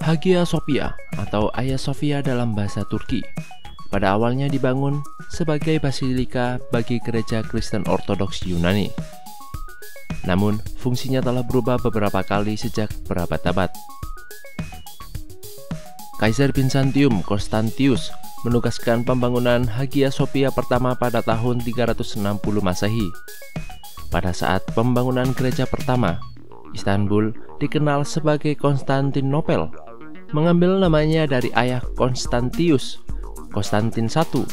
Hagia Sophia atau Hagia Sophia dalam bahasa Turki pada awalnya dibangun sebagai basilika bagi gereja Kristen Ortodoks Yunani. Namun, fungsinya telah berubah beberapa kali sejak berabad-abad. Kaisar Bizantium Constantius menugaskan pembangunan Hagia Sophia pertama pada tahun 360 Masehi. Pada saat pembangunan gereja pertama, Istanbul dikenal sebagai Konstantinopel, mengambil namanya dari ayah Konstantius, Konstantin I,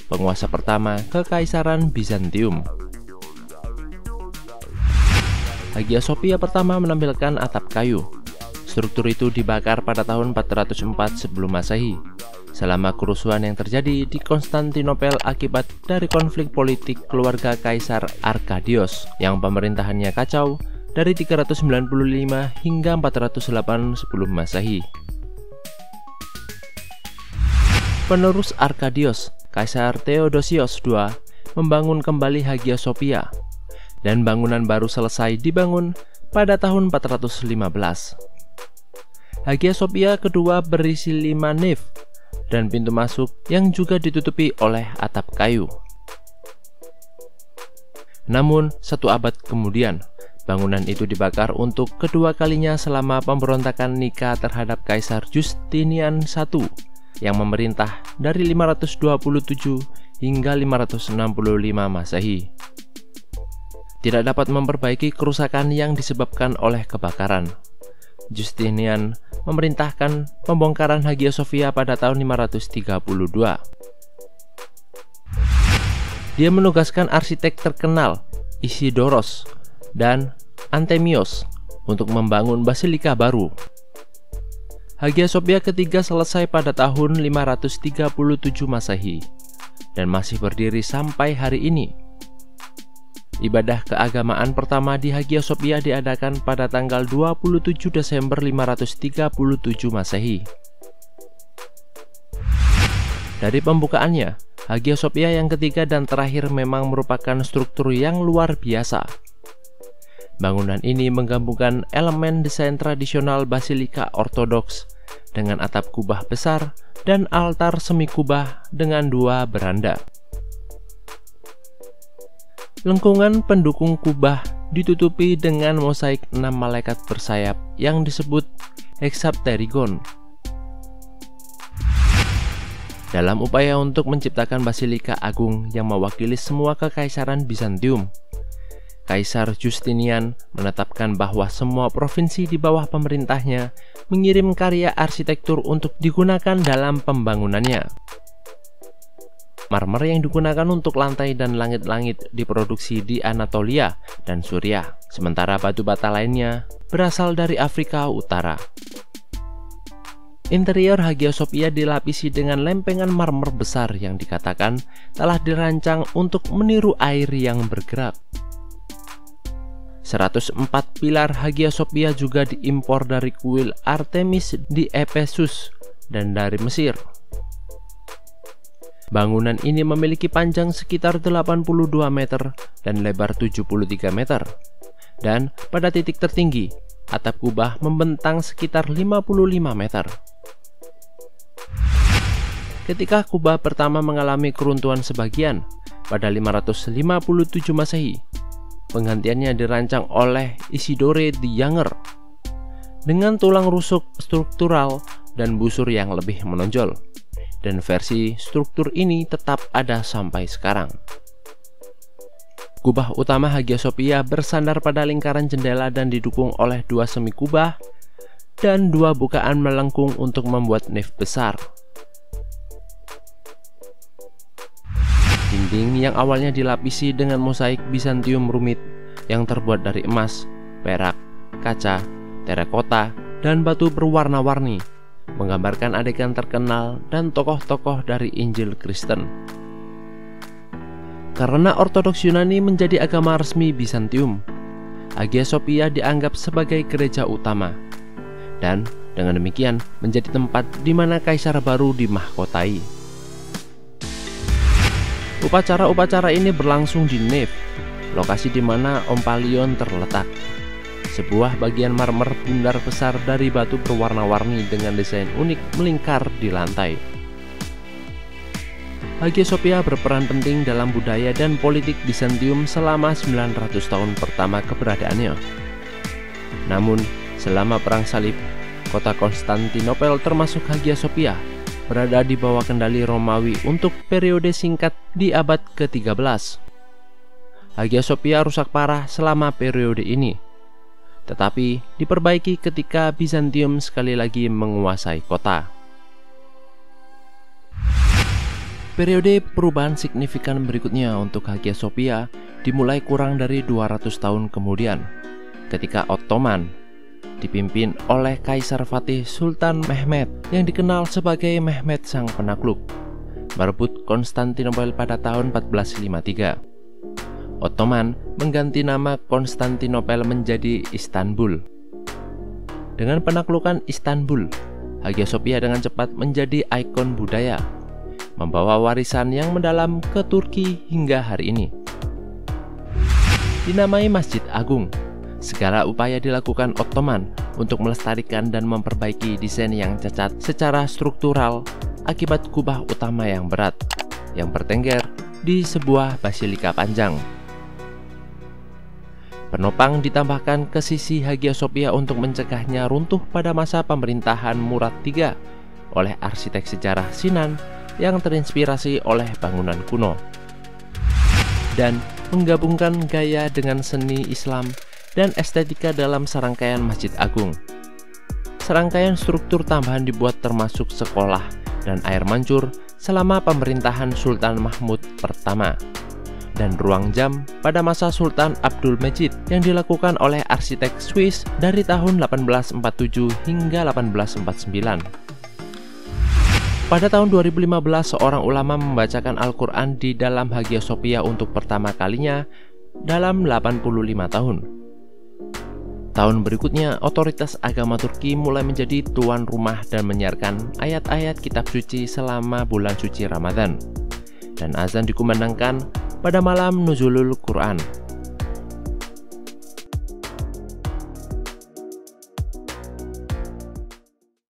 penguasa pertama Kekaisaran Bizantium. Hagia Sophia pertama menampilkan atap kayu. Struktur itu dibakar pada tahun 404 sebelum Masehi, selama kerusuhan yang terjadi di Konstantinopel akibat dari konflik politik keluarga Kaisar Arkadios yang pemerintahannya kacau dari 395 hingga 408 sebelum Masehi. Penerus Arkadios, Kaisar Theodosius II, membangun kembali Hagia Sophia, dan bangunan baru selesai dibangun pada tahun 415. Hagia Sophia kedua berisi 5 nave dan pintu masuk yang juga ditutupi oleh atap kayu. Namun, 1 abad kemudian, bangunan itu dibakar untuk kedua kalinya selama pemberontakan Nika terhadap Kaisar Justinian I yang memerintah dari 527 hingga 565 Masehi. Tidak dapat memperbaiki kerusakan yang disebabkan oleh kebakaran. Justinian memerintahkan pembongkaran Hagia Sophia pada tahun 532. Dia menugaskan arsitek terkenal Isidoros dan Anthemios untuk membangun basilika baru. Hagia Sophia ketiga selesai pada tahun 537 Masehi dan masih berdiri sampai hari ini. Ibadah keagamaan pertama di Hagia Sophia diadakan pada tanggal 27 Desember 537 Masehi. Dari pembukaannya, Hagia Sophia yang ketiga dan terakhir memang merupakan struktur yang luar biasa. Bangunan ini menggabungkan elemen desain tradisional basilika ortodoks dengan atap kubah besar dan altar semi kubah dengan 2 beranda. Lengkungan pendukung kubah ditutupi dengan mosaik 6 malaikat bersayap yang disebut hexapterigon. Dalam upaya untuk menciptakan basilika agung yang mewakili semua kekaisaran Bizantium, Kaisar Justinian menetapkan bahwa semua provinsi di bawah pemerintahnya mengirim karya arsitektur untuk digunakan dalam pembangunannya. Marmer yang digunakan untuk lantai dan langit-langit diproduksi di Anatolia dan Suriah, sementara batu bata lainnya berasal dari Afrika Utara. Interior Hagia Sophia dilapisi dengan lempengan marmer besar yang dikatakan telah dirancang untuk meniru air yang bergerak. 104 pilar Hagia Sophia juga diimpor dari kuil Artemis di Efesus dan dari Mesir. Bangunan ini memiliki panjang sekitar 82 meter dan lebar 73 meter. Dan pada titik tertinggi, atap kubah membentang sekitar 55 meter. Ketika kubah pertama mengalami keruntuhan sebagian pada 557 Masehi, penggantiannya dirancang oleh Isidore the Younger dengan tulang rusuk struktural dan busur yang lebih menonjol, dan versi struktur ini tetap ada sampai sekarang. Kubah utama Hagia Sophia bersandar pada lingkaran jendela dan didukung oleh 2 semi kubah dan 2 bukaan melengkung untuk membuat nave besar. Dinding yang awalnya dilapisi dengan mosaik Bizantium rumit yang terbuat dari emas, perak, kaca, terakota, dan batu berwarna-warni menggambarkan adegan terkenal dan tokoh-tokoh dari Injil Kristen. Karena Ortodoks Yunani menjadi agama resmi Bizantium, Hagia Sophia dianggap sebagai gereja utama, dan dengan demikian menjadi tempat di mana kaisar baru dimahkotai. Upacara-upacara ini berlangsung di nave, lokasi di mana Ompalion terletak. sebuah bagian marmer bundar besar dari batu berwarna-warni dengan desain unik melingkar di lantai. Hagia Sophia berperan penting dalam budaya dan politik Bizantium selama 900 tahun pertama keberadaannya. Namun, selama Perang Salib, kota Konstantinopel termasuk Hagia Sophia berada di bawah kendali Romawi untuk periode singkat di abad ke-13. Hagia Sophia rusak parah selama periode ini, tetapi diperbaiki ketika Bizantium sekali lagi menguasai kota. Periode perubahan signifikan berikutnya untuk Hagia Sophia dimulai kurang dari 200 tahun kemudian, ketika Ottoman dipimpin oleh Kaisar Fatih Sultan Mehmed yang dikenal sebagai Mehmed Sang Penakluk, merebut Konstantinopel pada tahun 1453. Ottoman mengganti nama Konstantinopel menjadi Istanbul. Dengan penaklukan Istanbul, Hagia Sophia dengan cepat menjadi ikon budaya, membawa warisan yang mendalam ke Turki hingga hari ini. Dinamai Masjid Agung, segala upaya dilakukan Ottoman untuk melestarikan dan memperbaiki desain yang cacat secara struktural akibat kubah utama yang berat, yang bertengger di sebuah basilika panjang. Penopang ditambahkan ke sisi Hagia Sophia untuk mencegahnya runtuh pada masa pemerintahan Murad III oleh arsitek sejarah Sinan yang terinspirasi oleh bangunan kuno, dan menggabungkan gaya dengan seni Islam dan estetika dalam serangkaian Masjid Agung. Serangkaian struktur tambahan dibuat termasuk sekolah dan air mancur selama pemerintahan Sultan Mahmud pertama, dan ruang jam pada masa Sultan Abdul Majid yang dilakukan oleh arsitek Swiss dari tahun 1847 hingga 1849. Pada tahun 2015, seorang ulama membacakan Al-Quran di dalam Hagia Sophia untuk pertama kalinya dalam 85 tahun. Tahun berikutnya, otoritas agama Turki mulai menjadi tuan rumah dan menyiarkan ayat-ayat kitab suci selama bulan suci Ramadan, dan azan dikumandangkan pada malam Nuzulul Quran.